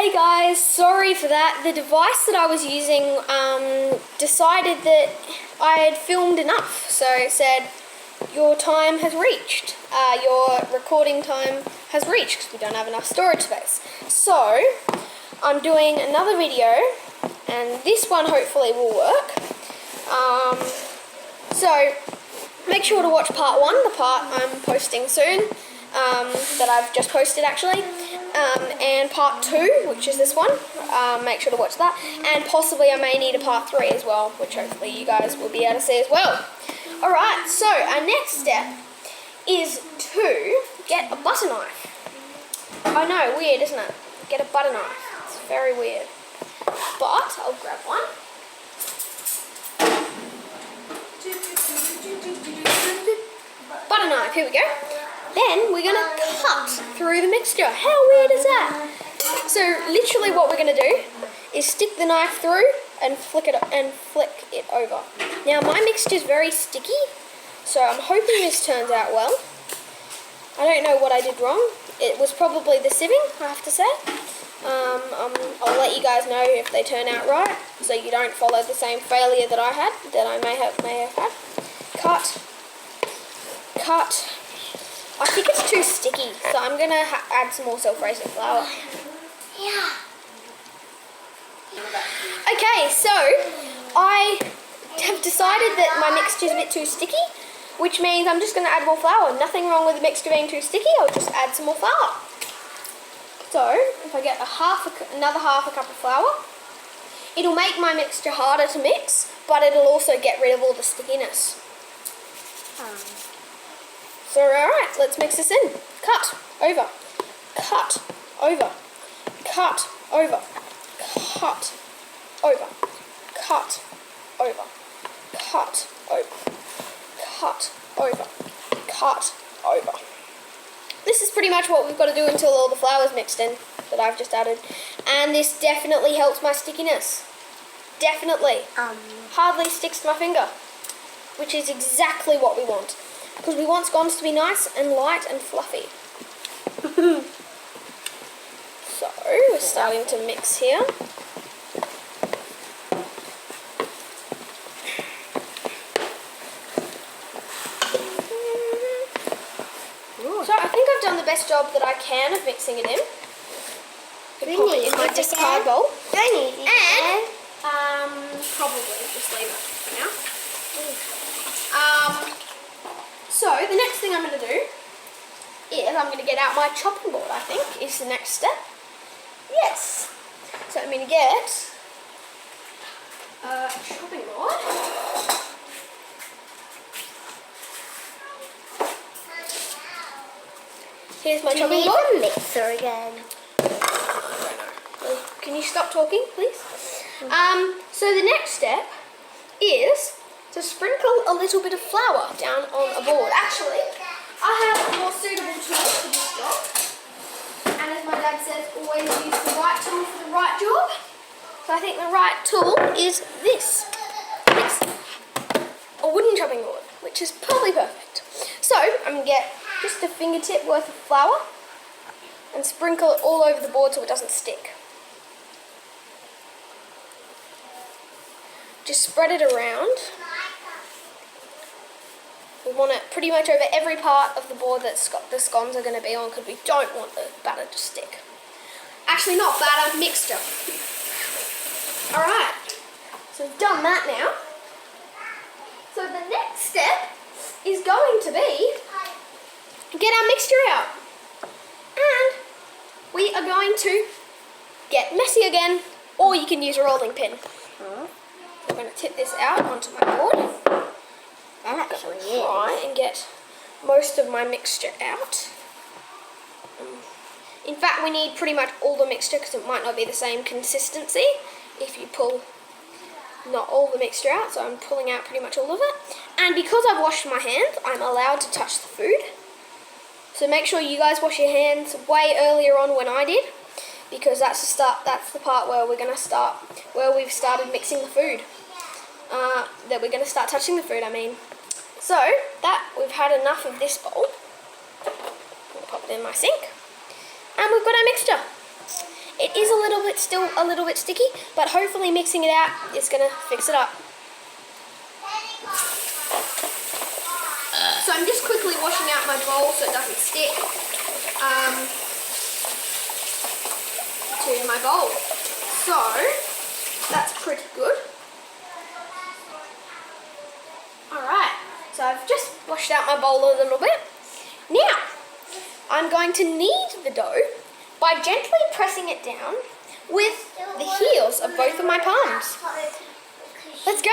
Hey guys, sorry for that. The device that I was using decided that I had filmed enough, so it said your time has reached. Your recording time has reached because we don't have enough storage space. So I'm doing another video, and this one hopefully will work. So make sure to watch part 1, the part I'm posting soon, that I've just posted actually. And part 2, which is this one, make sure to watch that, and possibly I may need a part 3 as well, which hopefully you guys will be able to see as well. Alright, so our next step is to get a butter knife. I know, weird isn't it? Get a butter knife, it's very weird, but I'll grab one. Butter knife, here we go. Then we're going to cut through the mixture. How weird is that? So literally what we're going to do is stick the knife through and flick it over. Now my mixture is very sticky, so I'm hoping this turns out well. I don't know what I did wrong. It was probably the sieving, I have to say. I'll let you guys know if they turn out right, so you don't follow the same failure that I had, that I may have had. Cut. I think it's too sticky, so I'm going to add some more self-raising flour. Yeah. Okay, so I have decided that my mixture is a bit too sticky, which means I'm just going to add more flour. Nothing wrong with the mixture being too sticky, I'll just add some more flour. So, if I get another half a cup of flour, it'll make my mixture harder to mix, but it'll also get rid of all the stickiness. So alright, let's mix this in. Cut, over, cut, over, cut, over, cut, over, cut, over, cut, over, cut, over, cut, over. This is pretty much what we've got to do until all the flour's mixed in that I've just added. And this definitely helps my stickiness. Definitely. Hardly sticks to my finger, which is exactly what we want. Because we want scones to be nice and light and fluffy. So, we're starting to mix here. So, I think I've done the best job that I can of mixing it in. Put it in my discard bowl. And, probably just leave it for now. So, the next thing I'm going to do is I'm going to get out my chopping board, I think, is the next step. Yes. So, I'm going to get a chopping board. Here's my chopping board. You need a mixer again. I don't know. Can you stop talking, please? So, the next step is to sprinkle a little bit of flour down on a board. Actually, I have a more suitable tool for this job. And as my dad says, always use the right tool for the right job. So I think the right tool is this. It's a wooden chopping board, which is probably perfect. So I'm going to get just a fingertip worth of flour and sprinkle it all over the board so it doesn't stick. Just spread it around. We want it pretty much over every part of the board that the scones are going to be on, because we don't want the batter to stick. Actually, not batter, mixture. Alright, so we've done that now. So the next step is going to be get our mixture out. And we are going to get messy again, or you can use a rolling pin. I'm going to tip this out onto my board. Actually, Try and get most of my mixture out. In fact, we need pretty much all the mixture because it might not be the same consistency if you pull not all the mixture out. So I'm pulling out pretty much all of it. And because I've washed my hands, I'm allowed to touch the food. So make sure you guys wash your hands way earlier on when I did, because that's the part where we're going to start, where we've started mixing the food. That we're going to start touching the food, I mean. So, that we've had enough of this bowl. I'm going to pop it in my sink. And we've got our mixture. It It is still a little bit sticky, but hopefully mixing it out is going to fix it up. So I'm just quickly washing out my bowl so it doesn't stick to my bowl. So that's pretty good. Alright, so I've just washed out my bowl a little bit. Now, I'm going to knead the dough by gently pressing it down with the heels of both of my palms. Let's go.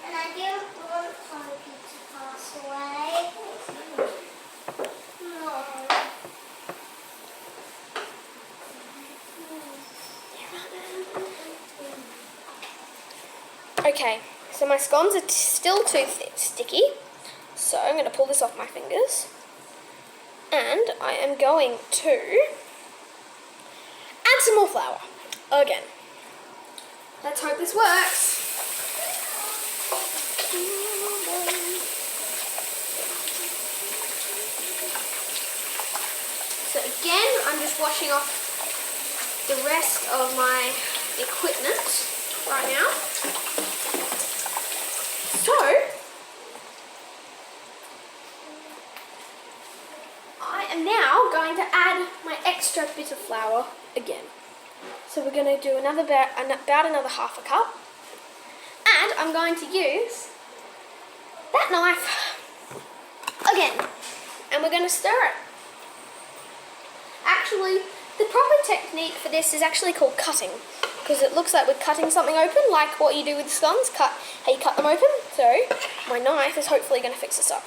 And I don't want Chloe to pass away. No. Okay, so my scones are still too sticky, so I'm going to pull this off my fingers. And I am going to add some more flour again. Let's hope this works. So again, I'm just washing off the rest of my equipment right now. So, I am now going to add my extra bit of flour again. So we're going to do about another half a cup. And I'm going to use that knife again. And we're going to stir it. Actually, the proper technique for this is actually called cutting, because it looks like we're cutting something open, like what you do with the scones, how you cut them open. So my knife is hopefully going to fix this up.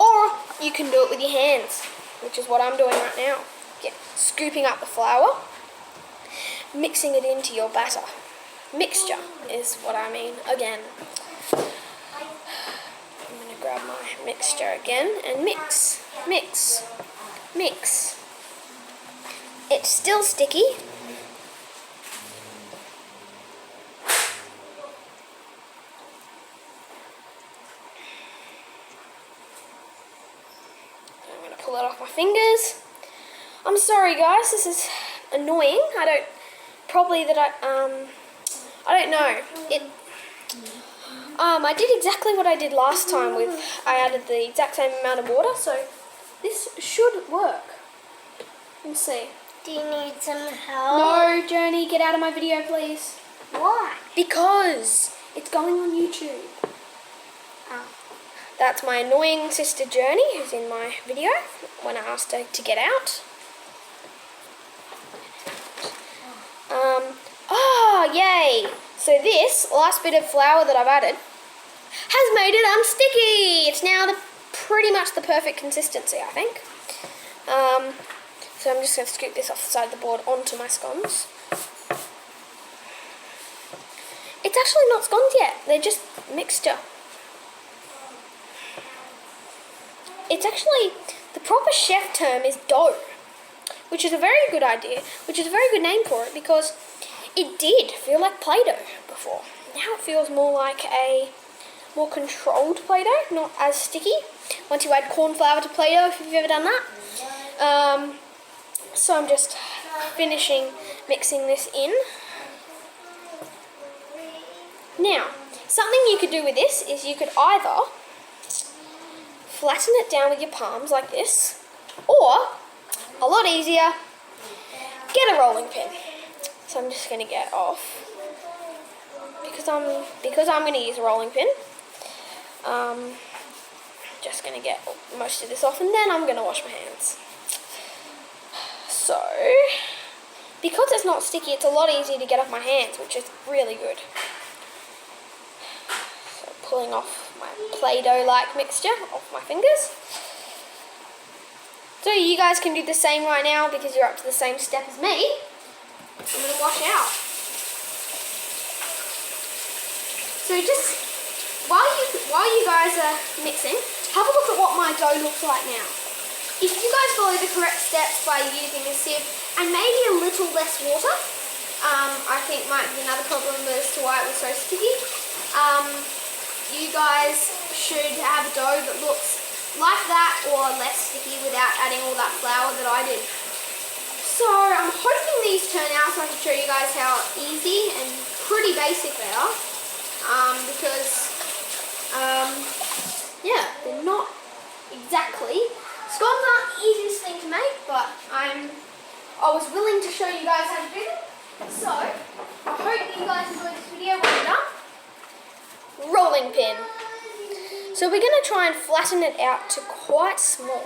Or you can do it with your hands, which is what I'm doing right now. Scooping up the flour, mixing it into your batter. Mixture is what I mean again. I'm going to grab my mixture again and mix, mix, mix. It's still sticky. I'm going to pull it off my fingers. I'm sorry guys, this is annoying. I don't know. I did exactly what I did last time I added the exact same amount of water, so this should work. Let's see. Do you need some help? No, Journey, get out of my video, please. Why? Because it's going on YouTube. Oh. That's my annoying sister Journey, who's in my video when I asked her to get out. Yay! So this last bit of flour that I've added has made it unsticky. It's now pretty much the perfect consistency, I think. So I'm just going to scoop this off the side of the board onto my scones. It's actually not scones yet, they're just mixture. It's actually, the proper chef term is dough, which is a very good idea, which is a very good name for it, because it did feel like Play-Doh before. Now it feels more like a more controlled Play-Doh, not as sticky. Once you add corn flour to Play-Doh, if you've ever done that. So I'm just finishing mixing this in. Now, something you could do with this is you could either flatten it down with your palms like this, or, a lot easier, get a rolling pin. So I'm just going to get off, because I'm going to use a rolling pin. Just going to get most of this off, and then I'm going to wash my hands. So, because it's not sticky, it's a lot easier to get off my hands, which is really good. So pulling off my Play-Doh-like mixture off my fingers. So you guys can do the same right now, because you're up to the same step as me. I'm going to wash out. So just, while you guys are mixing, have a look at what my dough looks like now. If you guys follow the correct steps by using a sieve and maybe a little less water, I think might be another problem as to why it was so sticky. You guys should have a dough that looks like that or less sticky without adding all that flour that I did. So I'm hoping these turn out so I can show you guys how easy and pretty basic they are. Yeah, they're not exactly. Scones aren't the easiest thing to make, but I was willing to show you guys how to do them. So I hope you guys enjoyed this video. Well done. Rolling pin. So we're going to try and flatten it out to quite small.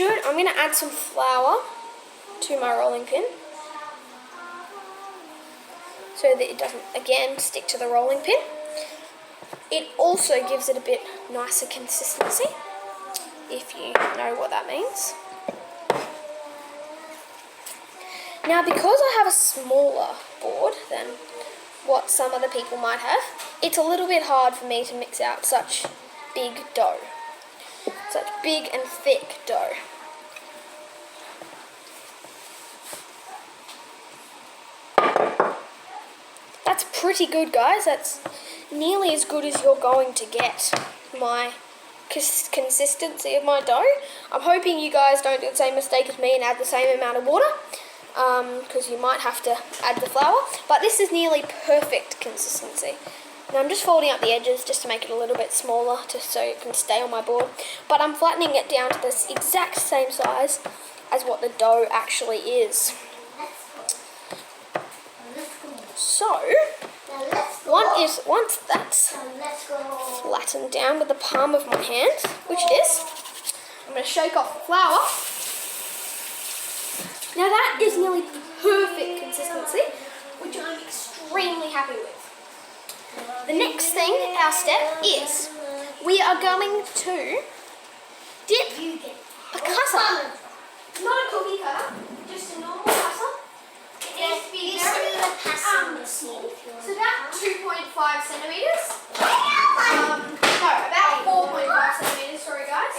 I'm going to add some flour to my rolling pin so that it doesn't, again, stick to the rolling pin. It also gives it a bit nicer consistency, if you know what that means. Now, because I have a smaller board than what some other people might have, it's a little bit hard for me to mix out such big dough. Such big and thick dough. That's pretty good, guys. That's nearly as good as you're going to get my consistency of my dough. I'm hoping you guys don't do the same mistake as me and add the same amount of water, because you might have to add the flour. But this is nearly perfect consistency. Now I'm just folding up the edges just to make it a little bit smaller, just so it can stay on my board. But I'm flattening it down to this exact same size as what the dough actually is. So, once that's flattened down with the palm of my hand, which it is, I'm going to shake off the flour. Now that is nearly perfect consistency, which I'm extremely happy with. The next thing, our step, is we are going to dip a cutter, not a cookie cutter, just a normal cutter. It needs to be very small, so about 2.5 centimeters. No, about 4.5 centimeters. Sorry, guys.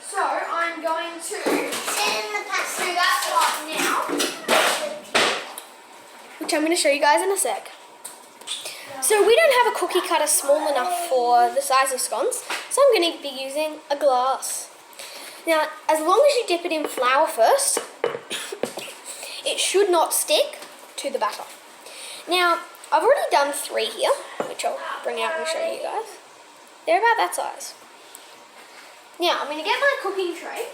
So I'm going to do that part now, which I'm going to show you guys in a sec. So we don't have a cookie cutter small enough for the size of scones, so I'm going to be using a glass. Now, as long as you dip it in flour first, it should not stick to the batter. Now, I've already done 3 here, which I'll bring out and show you guys. They're about that size. Now, I'm going to get my cooking tray,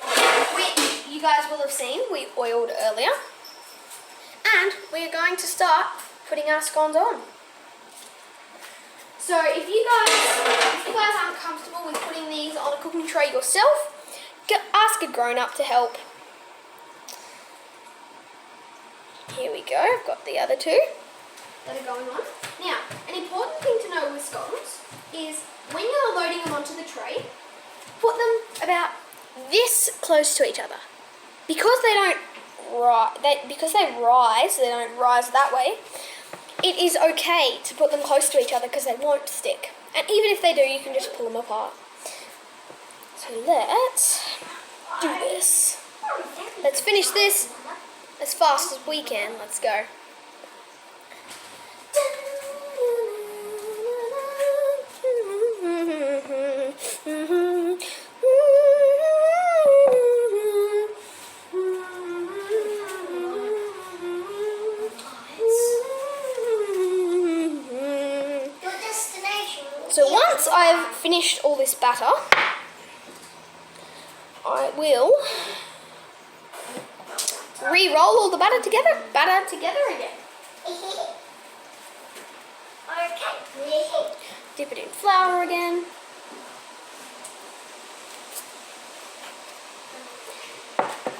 which you guys will have seen we oiled earlier. And we're going to start putting our scones on. So if you guys aren't comfortable with putting these on a cooking tray yourself, ask a grown-up to help. Here we go, I've got the other 2 that are going on. Now, an important thing to know with scones is when you're loading them onto the tray, put them about this close to each other. Because they rise, they don't rise that way, it is okay to put them close to each other because they won't stick. And even if they do, you can just pull them apart. So let's do this. Let's finish this as fast as we can. Let's go. So once I've finished all this batter, I will re-roll all the batter together again. Okay. Dip it in flour again.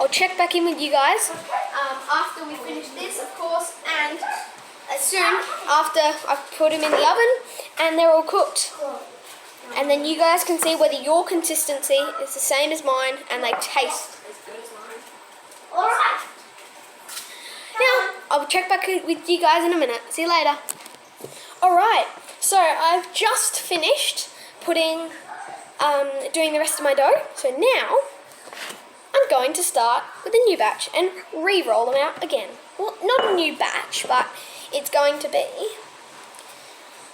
I'll check back in with you guys after we finish this, of course, and as soon after I've put them in the oven and they're all cooked. And then you guys can see whether your consistency is the same as mine and they taste as good as mine. Alright. Now, I'll check back with you guys in a minute. See you later. Alright, so I've just finished doing the rest of my dough. So now, I'm going to start with a new batch and re-roll them out again. Well, not a new batch, but it's going to be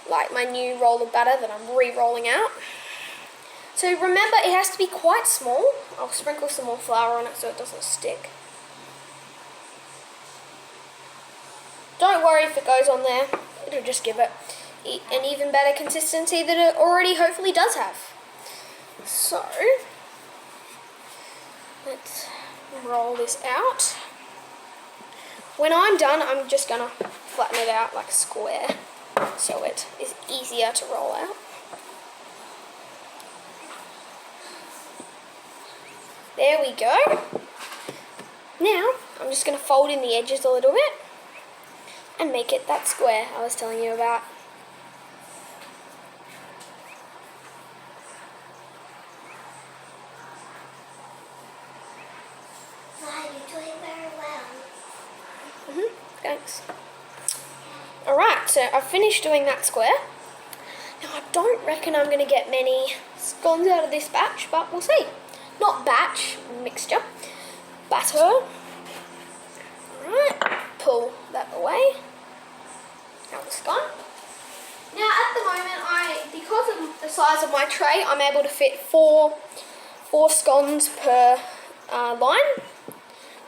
like my new roll of batter that I'm re-rolling out. So remember, it has to be quite small. I'll sprinkle some more flour on it so it doesn't stick. Don't worry if it goes on there. It'll just give it an even better consistency that it already hopefully does have. So, let's roll this out. When I'm done, I'm just going to flatten it out like a square so it is easier to roll out. There we go. Now, I'm just going to fold in the edges a little bit and make it that square I was telling you about. Wow, you're doing very well. Thanks. Alright, so I've finished doing that square. Now I don't reckon I'm going to get many scones out of this batch, but we'll see. Not batch, mixture. Batter. Alright, pull that away. Now it's gone. Now at the moment, because of the size of my tray, I'm able to fit four scones per line,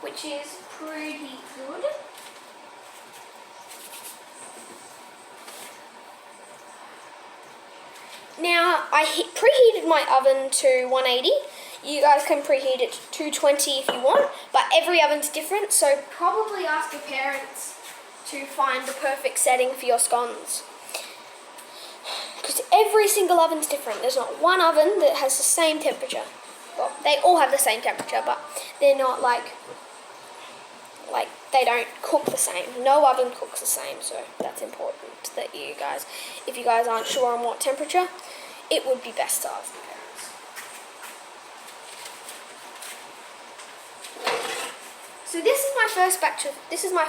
which is pretty good. Now, I preheated my oven to 180. You guys can preheat it to 220 if you want, but every oven's different, so probably ask your parents to find the perfect setting for your scones. Because every single oven's different. There's not one oven that has the same temperature. Well, they all have the same temperature, but they're not like they don't cook the same. No oven cooks the same, so that's important that you guys, if you guys aren't sure on what temperature, it would be best to ask your parents. So this is my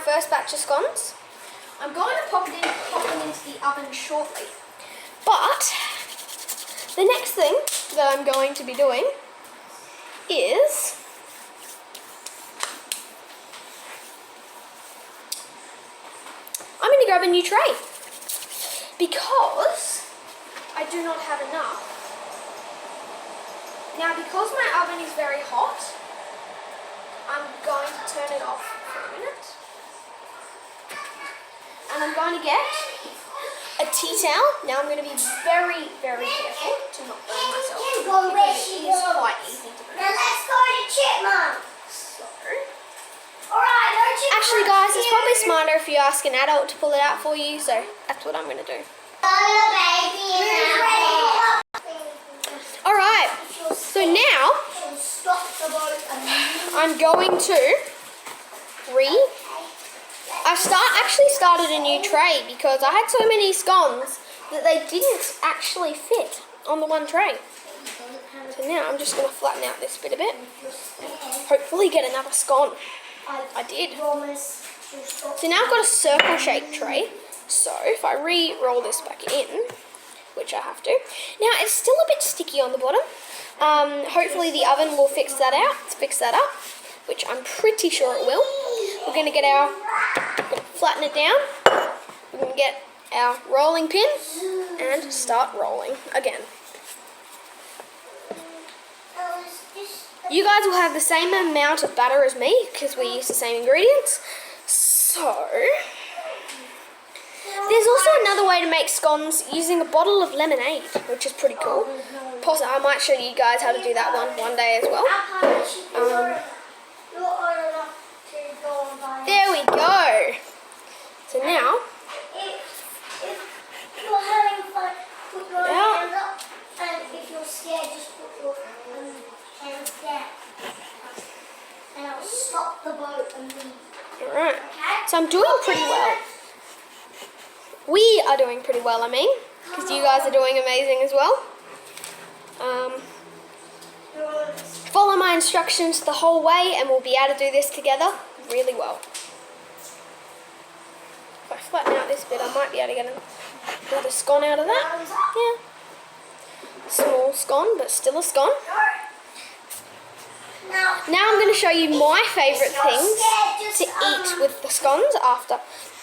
first batch of scones. I'm going to pop them into the oven shortly. But the next thing that I'm going to be doing is I'm going to grab a new tray because I do not have enough. Now, because my oven is very hot, I'm going to turn it off for a minute. And I'm going to get a tea towel. Now I'm going to be very, very careful to not burn myself because it is quite easy to burn. Now let's go to Chipmunk. So, Alright, go to actually guys, it's probably smarter if you ask an adult to pull it out for you, so that's what I'm going to do. Alright, so now I'm going to actually started a new tray because I had so many scones that they didn't actually fit on the one tray. So now I'm just going to flatten out this bit a bit. Hopefully get another scone. I did. So now I've got a circle shaped tray. So if I re-roll this back in, which I have to. Now it's still a bit sticky on the bottom. Hopefully the oven will fix that up, which I'm pretty sure it will. We're going to flatten it down. We're going to get our rolling pin and start rolling again. You guys will have the same amount of batter as me because we use the same ingredients. So, there's also another way to make scones using a bottle of lemonade, which is pretty cool. I might show you guys how to do that one day as well. There we go. So now, if you're having fun, put your hands up, and if you're scared, just put your hands down. And I'll stop the boat and leave. alright. Okay? So I'm doing pretty well. We are doing pretty well, I mean, because you guys are doing amazing as well. Follow my instructions the whole way and we'll be able to do this together really well. If I flatten out this bit, I might be able to get another scone out of that. Yeah. Small scone, but still a scone. Now I'm going to show you my favourite things to eat with the scones after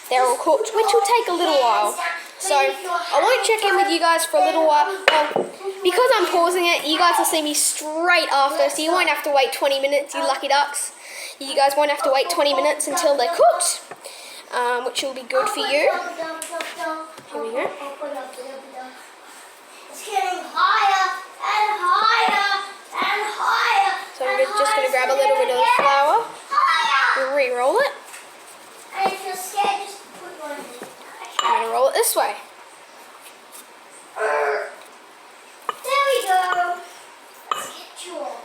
they're all cooked, which will take a little while. So I won't check in with you guys for a little while. Because I'm pausing it, you guys will see me straight after, so you won't have to wait 20 minutes, you lucky ducks. You guys won't have to wait 20 minutes until they're cooked, which will be good for you. Here we go. It's getting higher and higher and higher. So I'm just going to grab a little bit of the flour and re-roll it. And if you're scared, just put one in. I'm going to roll it this way. There we go. Let's get you off.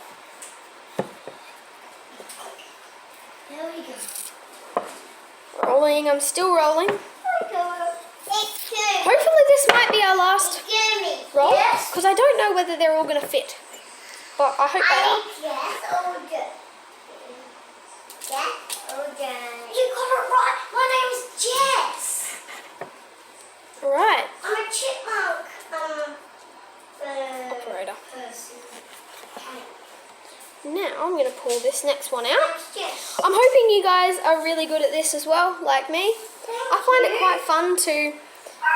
There we go. Rolling, I'm still rolling. There we go. It's good. Hopefully this might be our last Gimme. roll, Yes. because I don't know whether they're all going to fit. But I hope they are. Yes, oh good. Yes, oh good. You got it right. My name's Jess. Alright, I'm a chipmunk. operator. Person. Okay. Now I'm going to pull this next one out. Thanks, Jess. I'm hoping you guys are really good at this as well, like me. I find it quite fun to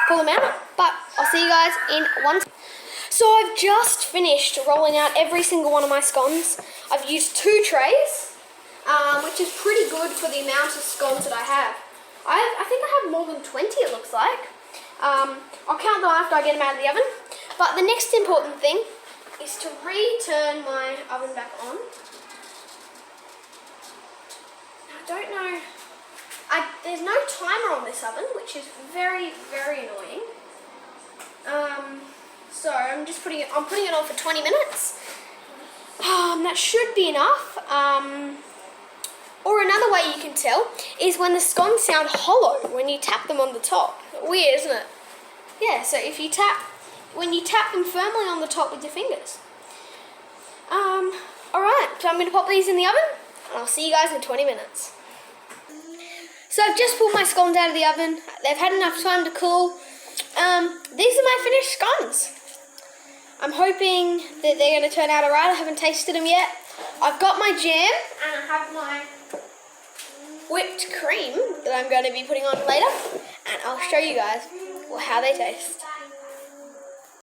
pull them out, but I'll see you guys in one. So I've just finished rolling out every single one of my scones. I've used 2 trays, which is pretty good for the amount of scones that I have. I think I have more than 20, it looks like. I'll count them after I get them out of the oven. But the next important thing is to return my oven back on. I don't know. There's no timer on this oven, which is very, very annoying. So I'm putting it on for 20 minutes. That should be enough. Or another way you can tell is when the scones sound hollow when you tap them on the top. Weird, isn't it? Yeah, so when you tap them firmly on the top with your fingers. Alright, so I'm going to pop these in the oven and I'll see you guys in 20 minutes. So I've just pulled my scones out of the oven. They've had enough time to cool. These are my finished scones. I'm hoping that they're going to turn out alright. I haven't tasted them yet. I've got my jam and I have my whipped cream that I'm going to be putting on later. And I'll show you guys how they taste.